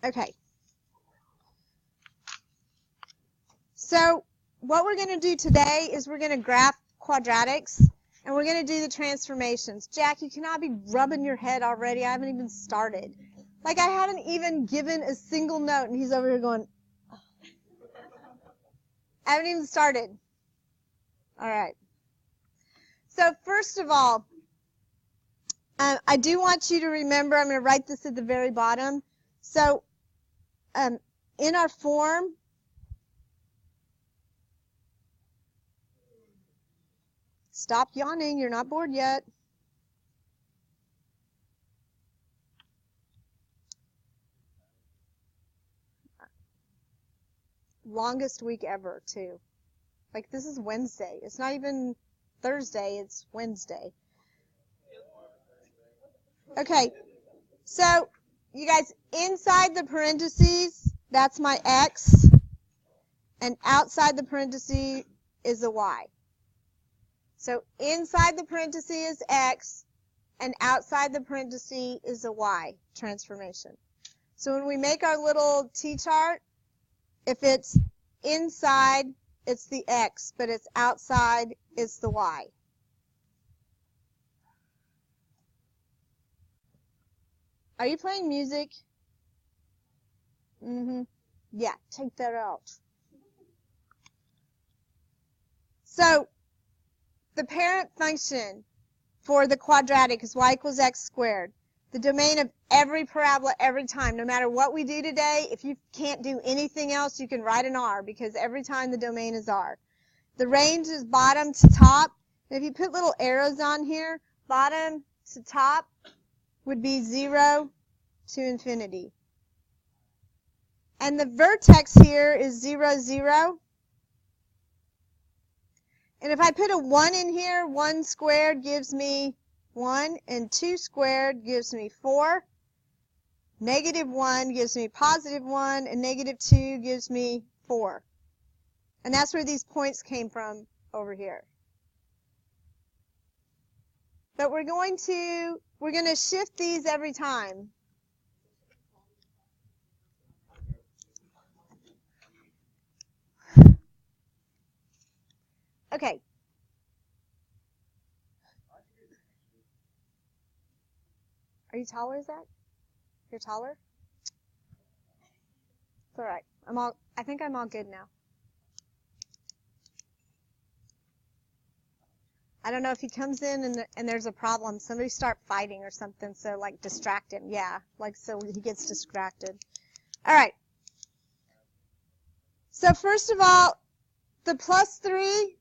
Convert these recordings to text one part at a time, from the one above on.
Okay. So what we're going to do today is we're going to graph quadratics, and we're going to do the transformations. Jack, you cannot be rubbing your head already. I haven't even started. Like, I haven't even given a single note, and he's over here going, oh. I haven't even started. All right. So first of all, I do want you to remember, I'm going to write this at the very bottom. So in our form, stop yawning, you're not bored yet. Longest week ever, too. Like, this is Wednesday. It's not even Thursday, it's Wednesday. Okay, so you guys, inside the parentheses, that's my x, and outside the parentheses is a y. So inside the parentheses is x, and outside the parentheses is a y transformation. So when we make our little t-chart, if it's inside, it's the x, but it's outside, it's the y. Are you playing music? Yeah, take that out. So the parent function for the quadratic is y equals x squared. The domain of every parabola every time, no matter what we do today, if you can't do anything else, you can write an r, because every time the domain is r. The range is bottom to top. And if you put little arrows on here, bottom to top would be 0 to infinity. And the vertex here is 0, 0. And if I put a 1 in here, 1 squared gives me 1, and 2 squared gives me 4. Negative 1 gives me positive 1, and negative 2 gives me 4. And that's where these points came from over here. But we're going to shift these every time. Okay. Are you taller, Zach? You're taller? It's all right. I think I'm all good now. I don't know if he comes in and there's a problem. Somebody start fighting or something, so like distract him. Yeah, like so he gets distracted. All right. So first of all, the plus 3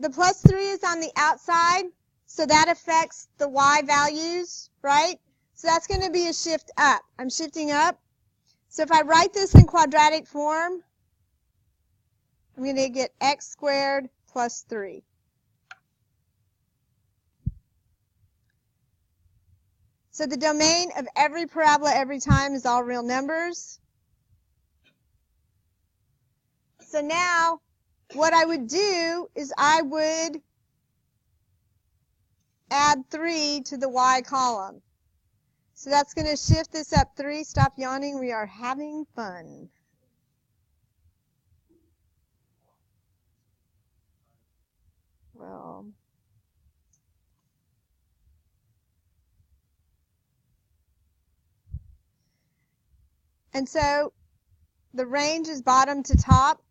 is on the outside, so that affects the y values, right? So that's going to be a shift up. I'm shifting up. So if I write this in quadratic form, I'm going to get x squared plus 3. So the domain of every parabola every time is all real numbers. So now what I would do is I would add 3 to the y column. So that's going to shift this up 3. Stop yawning. We are having fun. Well, and so the range is bottom to top,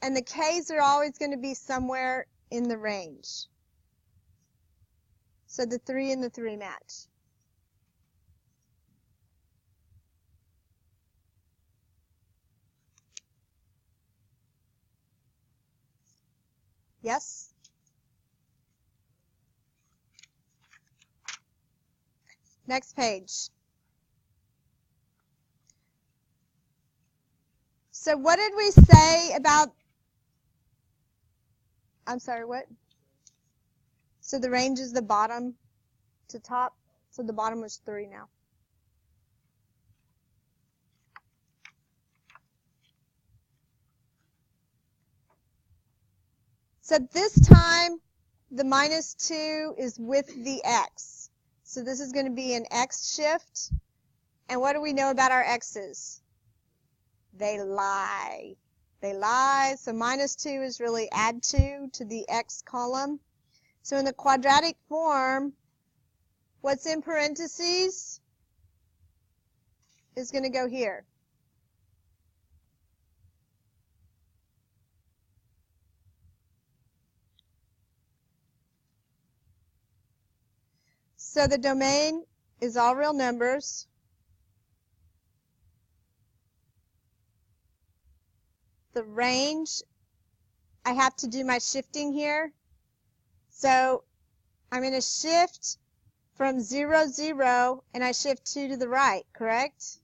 and the k's are always going to be somewhere in the range. So the 3 and the 3 match. Yes? Next page. So what did we say about, I'm sorry, what? So the range is the bottom to top. So the bottom was 3 now. So this time, the minus 2 is with the x. So this is going to be an x shift. And what do we know about our x's? They lie. They lie. So minus 2 is really add 2 to the x column. So in the quadratic form, what's in parentheses is going to go here. So the domain is all real numbers. The range, I have to do my shifting here. So I'm going to shift from 0, 0, and I shift 2 to the right, correct?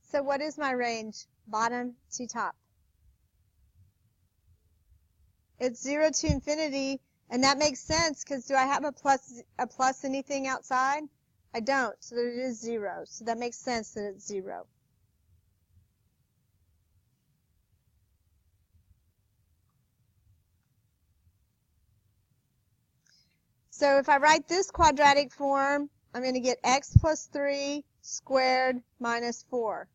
So what is my range, bottom to top? It's 0 to infinity, and that makes sense because do I have a plus anything outside? I don't, so it is 0. So that makes sense that it's 0. So if I write this quadratic form, I'm going to get x plus 3 squared minus 4.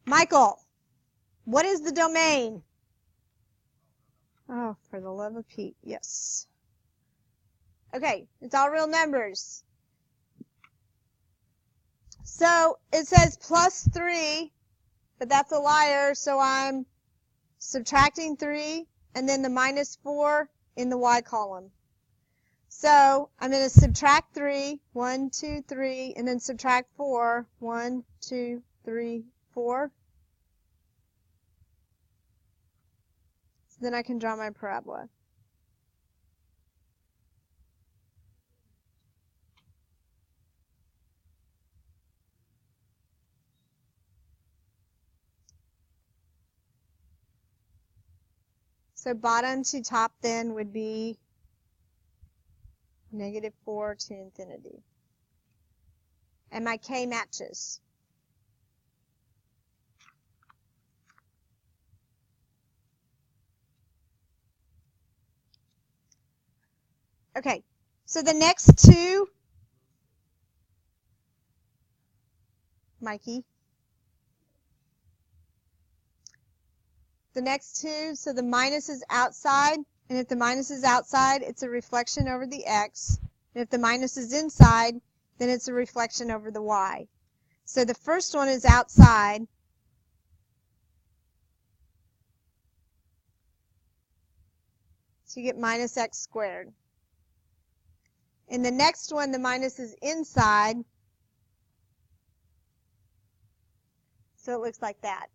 Michael, what is the domain? Oh, for the love of Pete, yes. Okay, it's all real numbers. So it says plus 3, but that's a liar, so I'm subtracting 3, and then the minus 4 in the y column. So I'm going to subtract 3, 1, 2, 3, and then subtract 4, 1, 2, 3, 4. So then I can draw my parabola. So bottom to top then would be negative 4 to infinity. And my k matches. Okay, so the next two, Mikey. The next two, so the minus is outside, and if the minus is outside, it's a reflection over the x. And if the minus is inside, then it's a reflection over the y. So the first one is outside. So you get minus x squared. In the next one, the minus is inside. So it looks like that.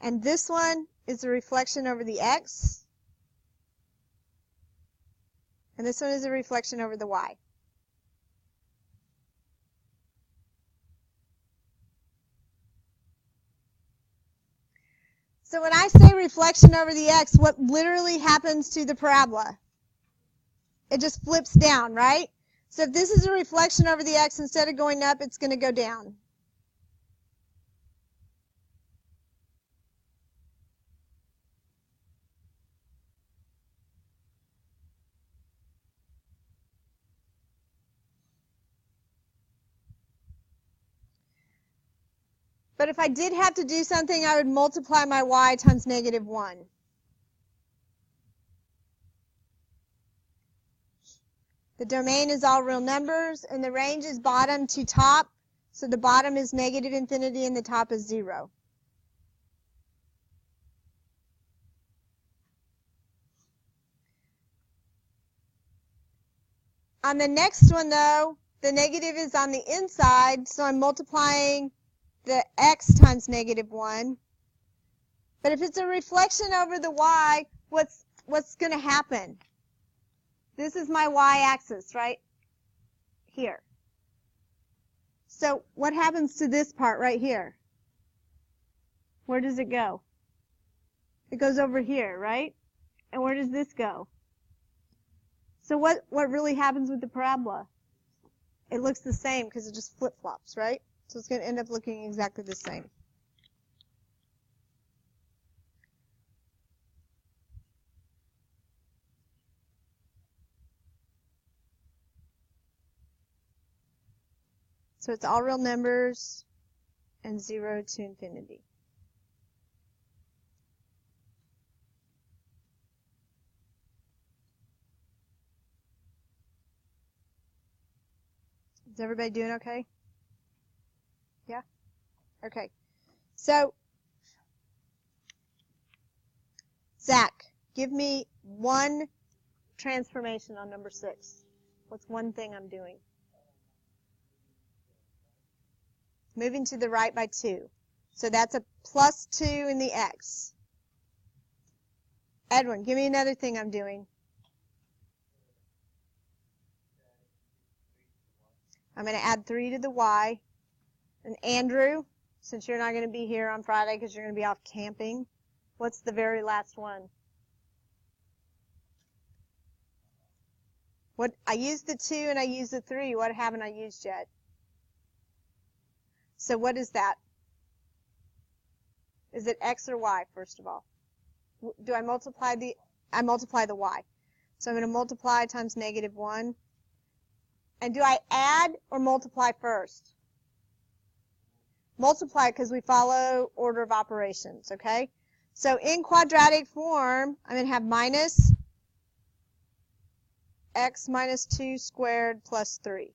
And this one is a reflection over the x. And this one is a reflection over the y. So when I say reflection over the x, what literally happens to the parabola? It just flips down, right? So if this is a reflection over the x, instead of going up, it's going to go down. But if I did have to do something, I would multiply my y times negative 1. The domain is all real numbers, and the range is bottom to top. So the bottom is negative infinity, and the top is 0. On the next one, though, the negative is on the inside, so I'm multiplying the x times negative 1. But if it's a reflection over the y, what's going to happen? This is my y-axis, right? Here. So what happens to this part right here? Where does it go? It goes over here, right? And where does this go? So what really happens with the parabola? it looks the same because it just flip-flops, right? So it's going to end up looking exactly the same. So it's all real numbers and 0 to infinity. Is everybody doing okay? Yeah? Okay. So, Zach, give me one transformation on number 6. What's one thing I'm doing? Moving to the right by 2. So that's a plus 2 in the x. Edwin, give me another thing I'm doing. I'm going to add 3 to the y. And Andrew, since you're not going to be here on Friday because you're going to be off camping, what's the very last one? What I used the 2 and I used the 3. What haven't I used yet? So what is that? Is it x or y, first of all? Do I multiply I multiply the y. So I'm going to multiply times -1. And do I add or multiply first? Multiply because we follow order of operations, okay? So in quadratic form, I'm going to have minus x minus 2 squared plus 3.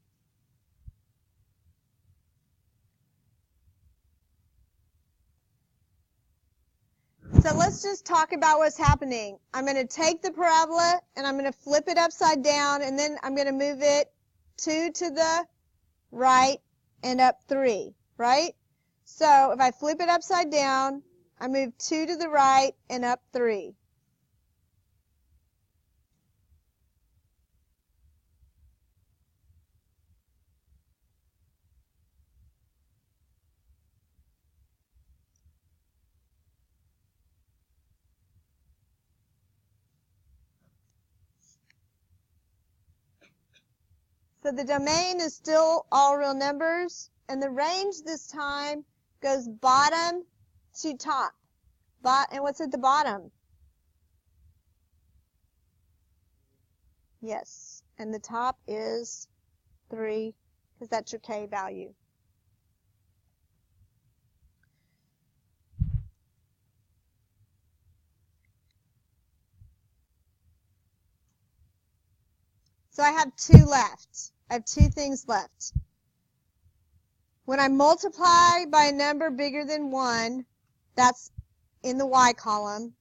So let's just talk about what's happening. I'm going to take the parabola and I'm going to flip it upside down, and then I'm going to move it 2 to the right and up 3, right? So if I flip it upside down, I move 2 to the right and up 3. So the domain is still all real numbers, and the range this time goes bottom to top. And what's at the bottom? Yes, and the top is 3, because that's your k value. So I have 2 left. I have 2 things left. When I multiply by a number bigger than 1, that's in the y column,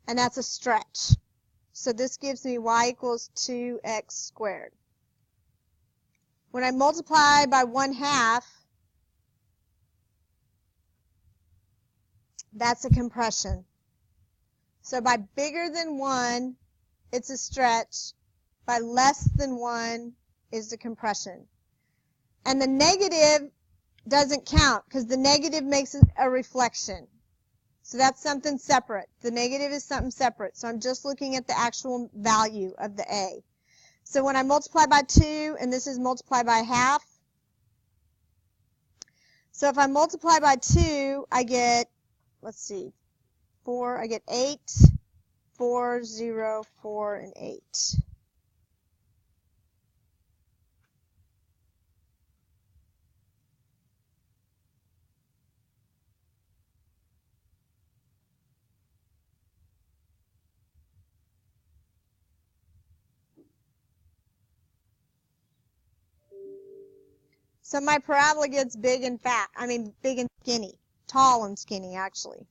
and that's a stretch. So this gives me y equals 2x squared. When I multiply by 1/2, that's a compression. So by bigger than 1, it's a stretch. By less than 1 is the compression. And the negative doesn't count because the negative makes a reflection. So that's something separate. The negative is something separate. So I'm just looking at the actual value of the a. So when I multiply by 2, and this is multiplied by 1/2. So if I multiply by 2, I get, let's see, 4, I get 8, 4, 0, 4, and 8. So my parabola gets big and fat. I mean, big and skinny. Tall and skinny, actually.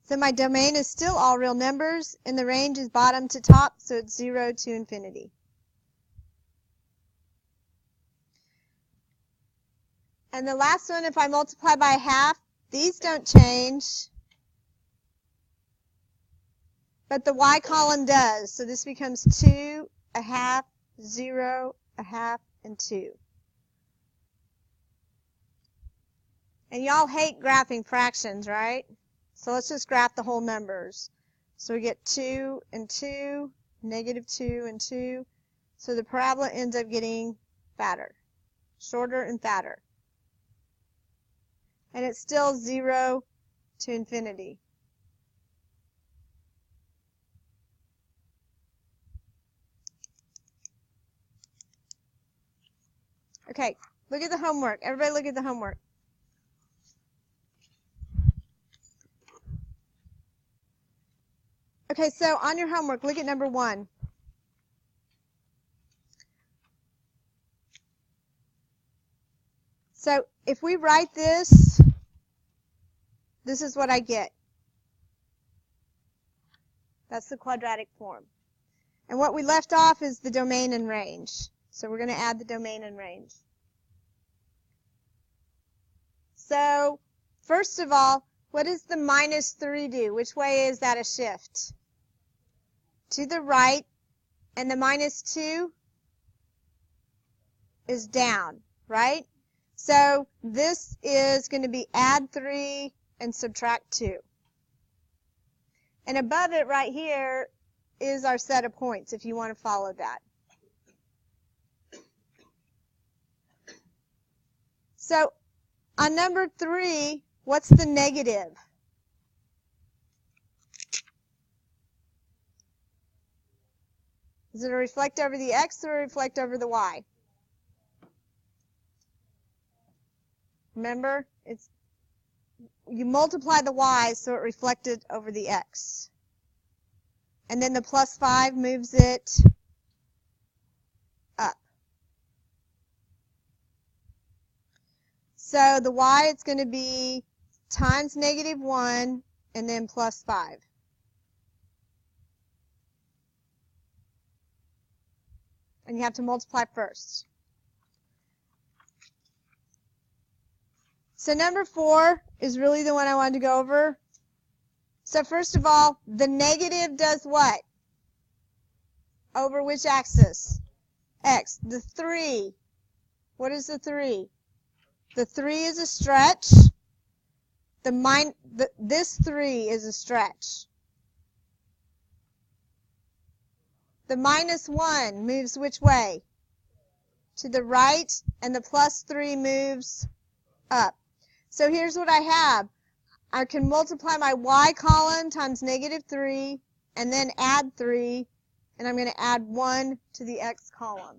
So my domain is still all real numbers, and the range is bottom to top, so it's 0 to infinity. And the last one, if I multiply by 1/2, these don't change. but the y column does. So this becomes 2, a half, 0, a half, and 2. And y'all hate graphing fractions, right? So let's just graph the whole numbers. So we get 2 and 2, negative 2 and 2. So the parabola ends up getting fatter, shorter and fatter. And it's still 0 to infinity. Okay, look at the homework. Everybody look at the homework. Okay, so on your homework, look at number 1. So if we write this, this is what I get. That's the quadratic form. And what we left off is the domain and range. So we're going to add the domain and range. So first of all, what does the minus 3 do? Which way is that a shift? To the right, and the minus 2 is down, right? So this is going to be add 3 and subtract 2. And above it right here is our set of points, if you want to follow that. So on number 3, what's the negative? Is it a reflect over the x or a reflect over the y? Remember, you multiply the y so it reflected over the x. And then the plus 5 moves it up. So the y, it's going to be times negative 1 and then plus 5. And you have to multiply first. So number 4 is really the one I wanted to go over. So first of all, the negative does what? Over which axis? X. The 3. What is the 3? The 3 is a stretch. This 3 is a stretch. The minus 1 moves which way? To the right, and the plus 3 moves up. So here's what I have. I can multiply my y column times negative 3, and then add 3, and I'm going to add 1 to the x column.